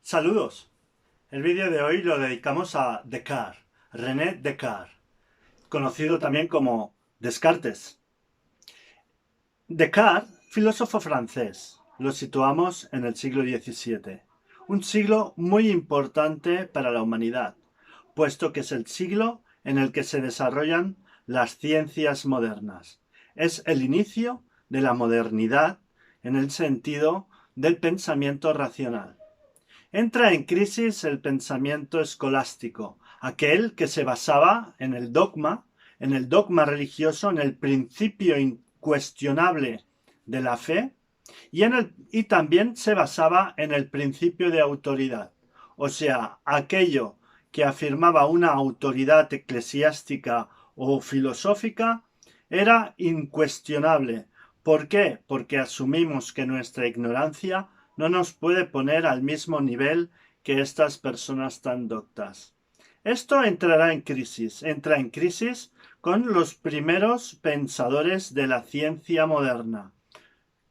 Saludos. El vídeo de hoy lo dedicamos a Descartes, René Descartes, conocido también como Descartes. Descartes, filósofo francés, lo situamos en el siglo XVII, un siglo muy importante para la humanidad, puesto que es el siglo en el que se desarrollan las ciencias modernas. Es el inicio de la modernidad en el sentido del pensamiento racional. Entra en crisis el pensamiento escolástico, aquel que se basaba en el dogma religioso, en el principio incuestionable de la fe, y también se basaba en el principio de autoridad, o sea, aquello que afirmaba una autoridad eclesiástica o filosófica era incuestionable. ¿Por qué? Porque asumimos que nuestra ignorancia no nos puede poner al mismo nivel que estas personas tan doctas. Esto entra en crisis con los primeros pensadores de la ciencia moderna.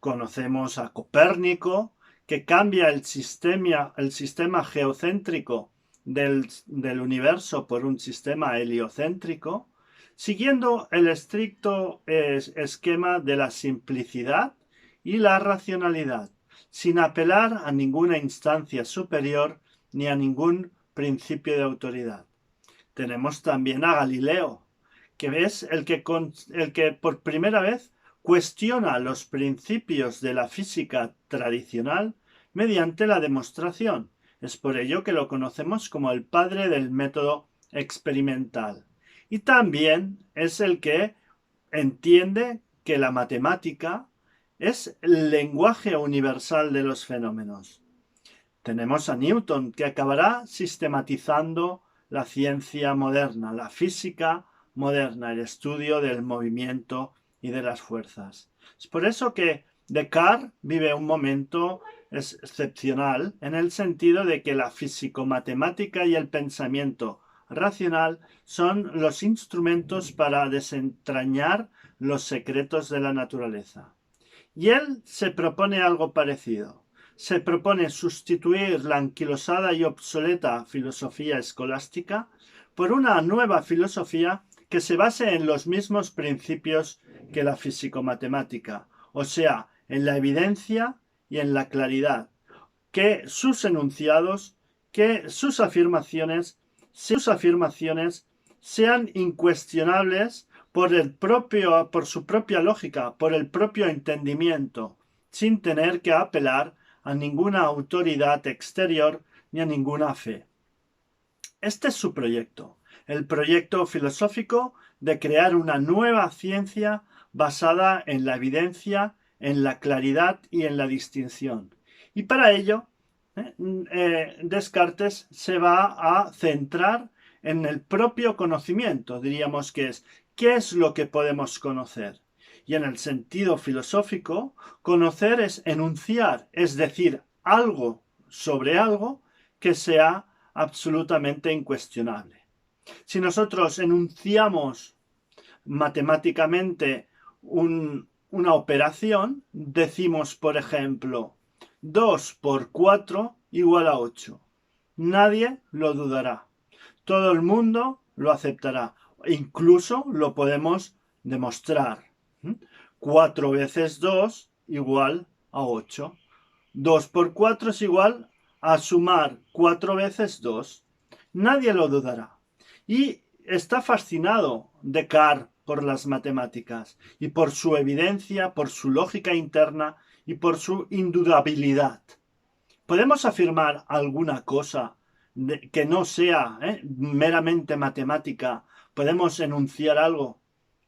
Conocemos a Copérnico, que cambia el sistema geocéntrico del universo por un sistema heliocéntrico, siguiendo el estricto esquema de la simplicidad y la racionalidad, sin apelar a ninguna instancia superior ni a ningún principio de autoridad. Tenemos también a Galileo, que es el que por primera vez cuestiona los principios de la física tradicional mediante la demostración. Es por ello que lo conocemos como el padre del método experimental. Y también es el que entiende que la matemática es el lenguaje universal de los fenómenos. Tenemos a Newton, que acabará sistematizando la ciencia moderna, la física moderna, el estudio del movimiento y de las fuerzas. Es por eso que Descartes vive un momento excepcional en el sentido de que la físico-matemática y el pensamiento racional son los instrumentos para desentrañar los secretos de la naturaleza. Y él se propone algo parecido. Se propone sustituir la anquilosada y obsoleta filosofía escolástica por una nueva filosofía que se base en los mismos principios que la físico-matemática, o sea, en la evidencia y en la claridad, que sus enunciados, que sus afirmaciones sean incuestionables por su propia lógica, por el propio entendimiento, sin tener que apelar a ninguna autoridad exterior ni a ninguna fe. Este es su proyecto, el proyecto filosófico de crear una nueva ciencia basada en la evidencia, en la claridad y en la distinción. Y para ello, Descartes se va a centrar en el propio conocimiento, diríamos que es, ¿qué es lo que podemos conocer? Y en el sentido filosófico, conocer es enunciar, es decir, algo sobre algo que sea absolutamente incuestionable. Si enunciamos matemáticamente una operación, decimos, por ejemplo, 2 por 4 igual a 8. Nadie lo dudará. Todo el mundo lo aceptará. Incluso lo podemos demostrar. 4 veces 2 igual a 8. 2 por 4 es igual a sumar 4 veces 2. Nadie lo dudará. Y está fascinado Descartes por las matemáticas y por su evidencia, por su lógica interna y por su indudabilidad. ¿Podemos afirmar alguna cosa que no sea meramente matemática? ¿Podemos enunciar algo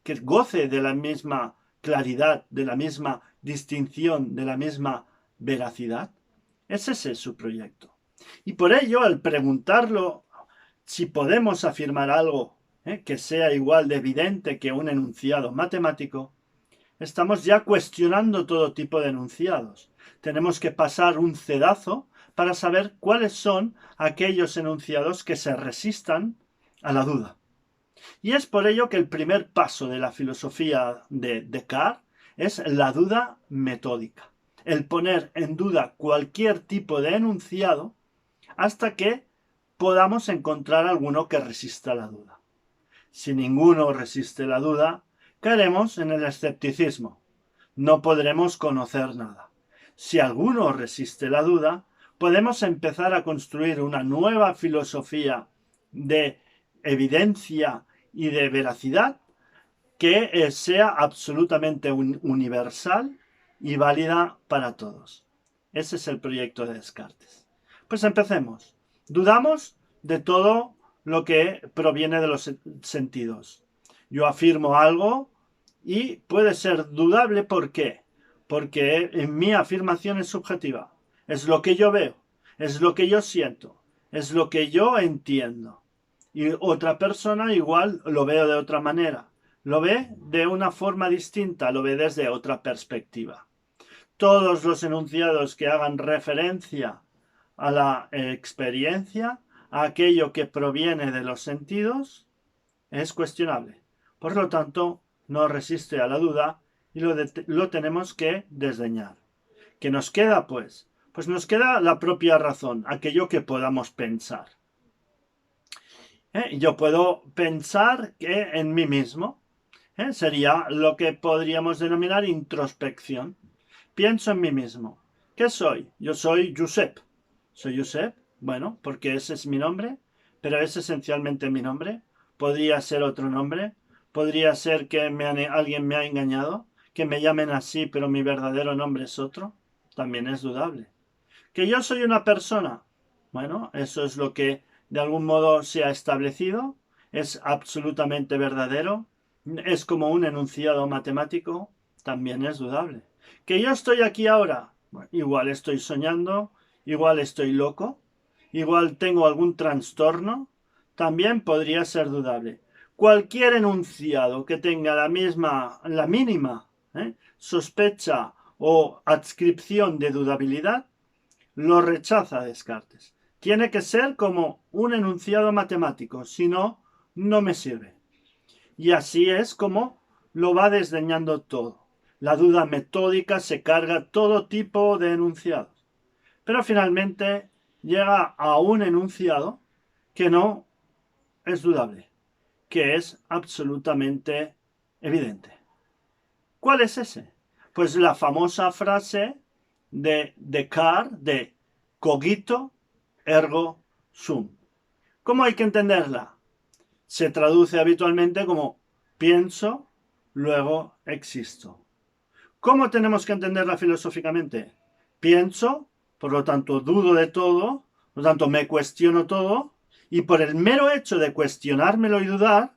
que goce de la misma claridad, de la misma distinción, de la misma veracidad? Ese es su proyecto. Y por ello, al preguntarlo si podemos afirmar algo que sea igual de evidente que un enunciado matemático, estamos ya cuestionando todo tipo de enunciados. Tenemos que pasar un cedazo para saber cuáles son aquellos enunciados que se resistan a la duda. Y es por ello que el primer paso de la filosofía de Descartes es la duda metódica. El poner en duda cualquier tipo de enunciado hasta que podamos encontrar alguno que resista la duda. Si ninguno resiste la duda, caeremos en el escepticismo. No podremos conocer nada. Si alguno resiste la duda, podemos empezar a construir una nueva filosofía de evidencia y de veracidad que sea absolutamente universal y válida para todos. Ese es el proyecto de Descartes. Pues empecemos. Dudamos de todo lo que proviene de los sentidos. Yo afirmo algo y puede ser dudable. ¿Por qué? Porque en mi afirmación es subjetiva. Es lo que yo veo, es lo que yo siento, es lo que yo entiendo. Y otra persona igual lo ve de otra manera. Lo ve de una forma distinta, lo ve desde otra perspectiva. Todos los enunciados que hagan referencia a la experiencia, a aquello que proviene de los sentidos, es cuestionable. Por lo tanto, no resiste a la duda y lo tenemos que desdeñar. ¿Qué nos queda, pues? Pues nos queda la propia razón, aquello que podamos pensar. Yo puedo pensar que en mí mismo. Sería lo que podríamos denominar introspección. Pienso en mí mismo. ¿Qué soy? Yo soy Josep. ¿Soy Josep? Bueno, porque ese es mi nombre, pero es esencialmente mi nombre. Podría ser otro nombre. Podría ser que alguien me ha engañado, que me llamen así, pero mi verdadero nombre es otro. También es dudable. ¿Que yo soy una persona? Bueno, eso es lo que de algún modo se ha establecido. Es absolutamente verdadero. Es como un enunciado matemático. También es dudable. ¿Que yo estoy aquí ahora? Bueno, igual estoy soñando, igual estoy loco, igual tengo algún trastorno. También podría ser dudable. Cualquier enunciado que tenga la mínima sospecha o adscripción de dudabilidad, lo rechaza Descartes. Tiene que ser como un enunciado matemático, si no, no me sirve. Y así es como lo va desdeñando todo. La duda metódica se carga todo tipo de enunciados. Pero finalmente llega a un enunciado que no es dudable, que es absolutamente evidente. ¿Cuál es ese? Pues la famosa frase de Descartes de cogito ergo sum. ¿Cómo hay que entenderla? Se traduce habitualmente como pienso, luego existo. ¿Cómo tenemos que entenderla filosóficamente? Pienso, por lo tanto dudo de todo, por lo tanto me cuestiono todo, y por el mero hecho de cuestionármelo y dudar,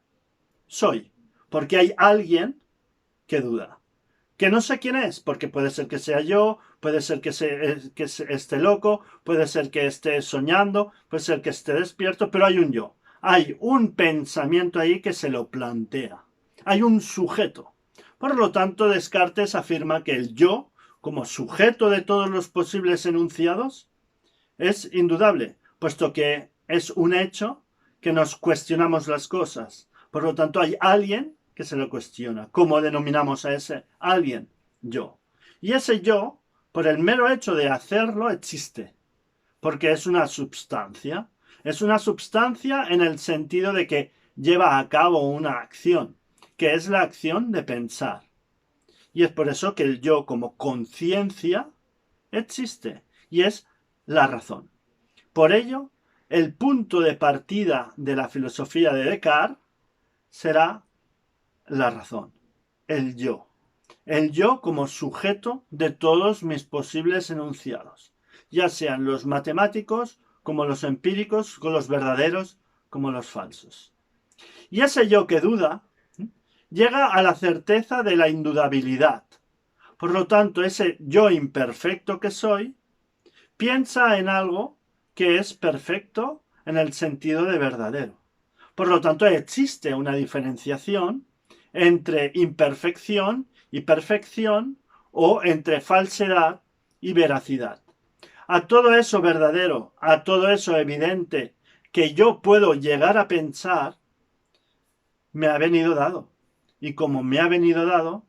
soy. Porque hay alguien que duda. Que no sé quién es, porque puede ser que sea yo, puede ser que esté loco, puede ser que esté soñando, puede ser que esté despierto, pero hay un yo. Hay un pensamiento ahí que se lo plantea. Hay un sujeto. Por lo tanto, Descartes afirma que el yo, como sujeto de todos los posibles enunciados, es indudable, puesto que es un hecho que nos cuestionamos las cosas. Por lo tanto, hay alguien que se lo cuestiona. ¿Cómo denominamos a ese alguien? Yo. Y ese yo, por el mero hecho de hacerlo, existe. Porque es una substancia. Es una substancia en el sentido de que lleva a cabo una acción, que es la acción de pensar. Y es por eso que el yo como conciencia existe. Y es la razón. Por ello, el punto de partida de la filosofía de Descartes será la razón, el yo. El yo como sujeto de todos mis posibles enunciados, ya sean los matemáticos como los empíricos, como los verdaderos como los falsos. Y ese yo que duda llega a la certeza de la indudabilidad. Por lo tanto, ese yo imperfecto que soy piensa en algo que es perfecto en el sentido de verdadero. Por lo tanto, existe una diferenciación entre imperfección y perfección, o entre falsedad y veracidad. A todo eso verdadero, a todo eso evidente que yo puedo llegar a pensar, me ha venido dado. Y como me ha venido dado,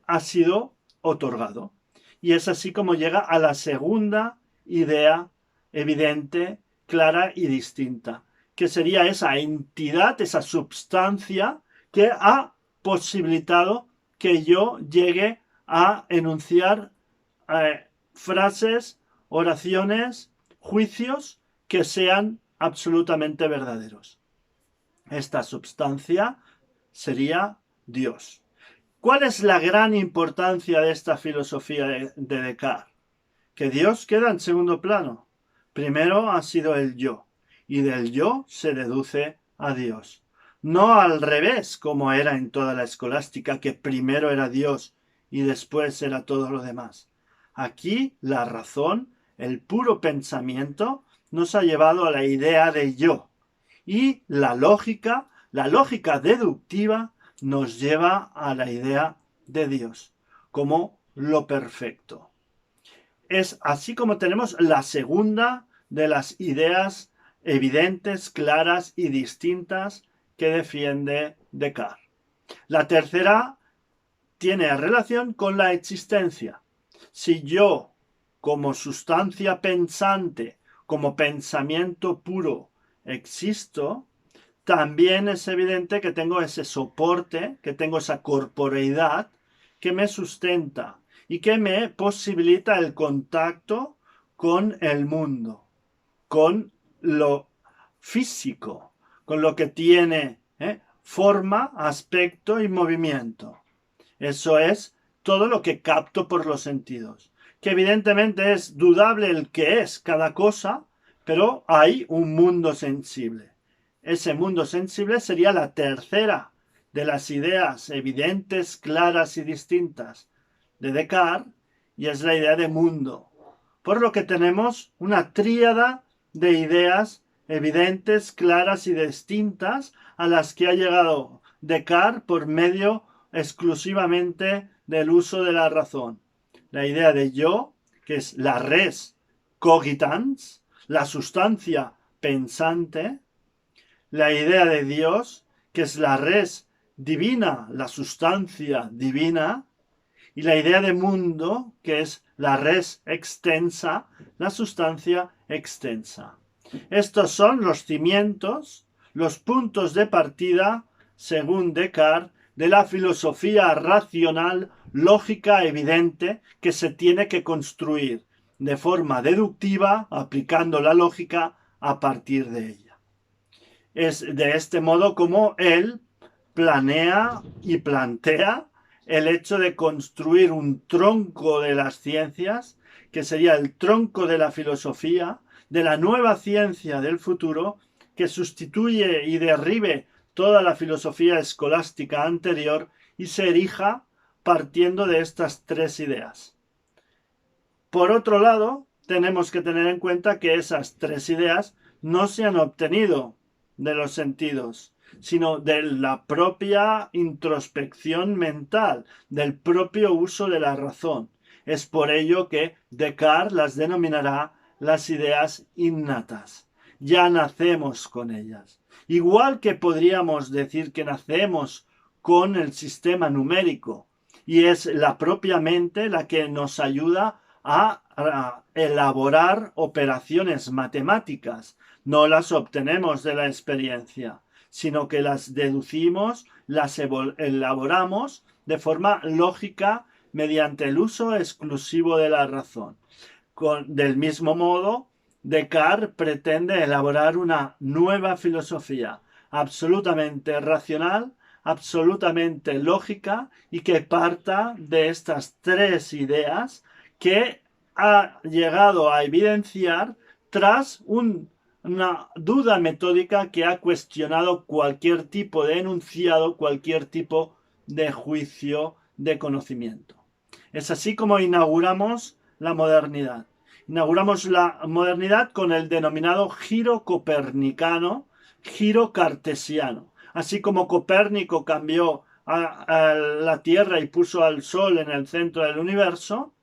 ha sido otorgado. Y es así como llega a la segunda idea evidente clara y distinta, que sería esa entidad, esa substancia que ha posibilitado que yo llegue a enunciar frases, oraciones, juicios que sean absolutamente verdaderos. Esta substancia sería Dios. ¿Cuál es la gran importancia de esta filosofía de Descartes? Que Dios queda en segundo plano. Primero ha sido el yo, y del yo se deduce a Dios. No al revés, como era en toda la escolástica, que primero era Dios y después era todo lo demás. Aquí la razón, el puro pensamiento, nos ha llevado a la idea de yo, y la lógica deductiva, nos lleva a la idea de Dios como lo perfecto. Es así como tenemos la segunda de las ideas evidentes, claras y distintas que defiende Descartes. La tercera tiene relación con la existencia. Si yo, como sustancia pensante, como pensamiento puro, existo, también es evidente que tengo ese soporte, que tengo esa corporeidad que me sustenta y que me posibilita el contacto con el mundo, con lo físico, con lo que tiene forma, aspecto y movimiento. Eso es todo lo que capto por los sentidos, que evidentemente es dudable el que es cada cosa, pero hay un mundo sensible. Ese mundo sensible sería la tercera de las ideas evidentes, claras y distintas de Descartes, y es la idea de mundo. Por lo que tenemos una tríada de ideas evidentes, claras y distintas a las que ha llegado Descartes por medio exclusivamente del uso de la razón. La idea de yo, que es la res cogitans, la sustancia pensante. La idea de Dios, que es la res divina, la sustancia divina. Y la idea de mundo, que es la res extensa, la sustancia extensa. Estos son los cimientos, los puntos de partida, según Descartes, de la filosofía racional, lógica, evidente, que se tiene que construir de forma deductiva, aplicando la lógica a partir de ella. Es de este modo como él planea y plantea el hecho de construir un tronco de las ciencias, que sería el tronco de la filosofía, de la nueva ciencia del futuro, que sustituye y derribe toda la filosofía escolástica anterior y se erija partiendo de estas tres ideas. Por otro lado, tenemos que tener en cuenta que esas tres ideas no se han obtenido de los sentidos, sino de la propia introspección mental, del propio uso de la razón. Es por ello que Descartes las denominará las ideas innatas. Ya nacemos con ellas. Igual que podríamos decir que nacemos con el sistema numérico, y es la propia mente la que nos ayuda a elaborar operaciones matemáticas. No las obtenemos de la experiencia, sino que las deducimos, las elaboramos de forma lógica mediante el uso exclusivo de la razón. Del mismo modo, Descartes pretende elaborar una nueva filosofía absolutamente racional, absolutamente lógica y que parta de estas tres ideas que ha llegado a evidenciar tras una duda metódica que ha cuestionado cualquier tipo de enunciado, cualquier tipo de juicio de conocimiento. Es así como inauguramos la modernidad. Inauguramos la modernidad con el denominado giro copernicano, giro cartesiano. Así como Copérnico cambió a la Tierra y puso al Sol en el centro del universo,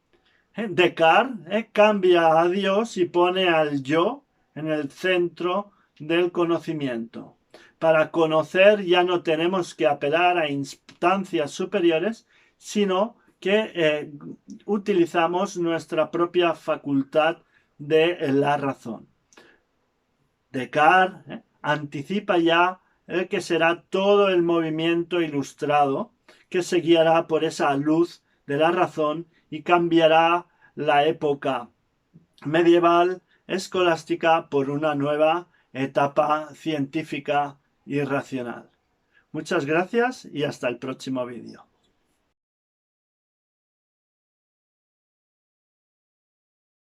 Descartes cambia a Dios y pone al yo en el centro del conocimiento. Para conocer ya no tenemos que apelar a instancias superiores, sino que utilizamos nuestra propia facultad de la razón. Descartes anticipa ya el que será todo el movimiento ilustrado que se guiará por esa luz de la razón y cambiará la época medieval escolástica por una nueva etapa científica y racional. Muchas gracias y hasta el próximo vídeo.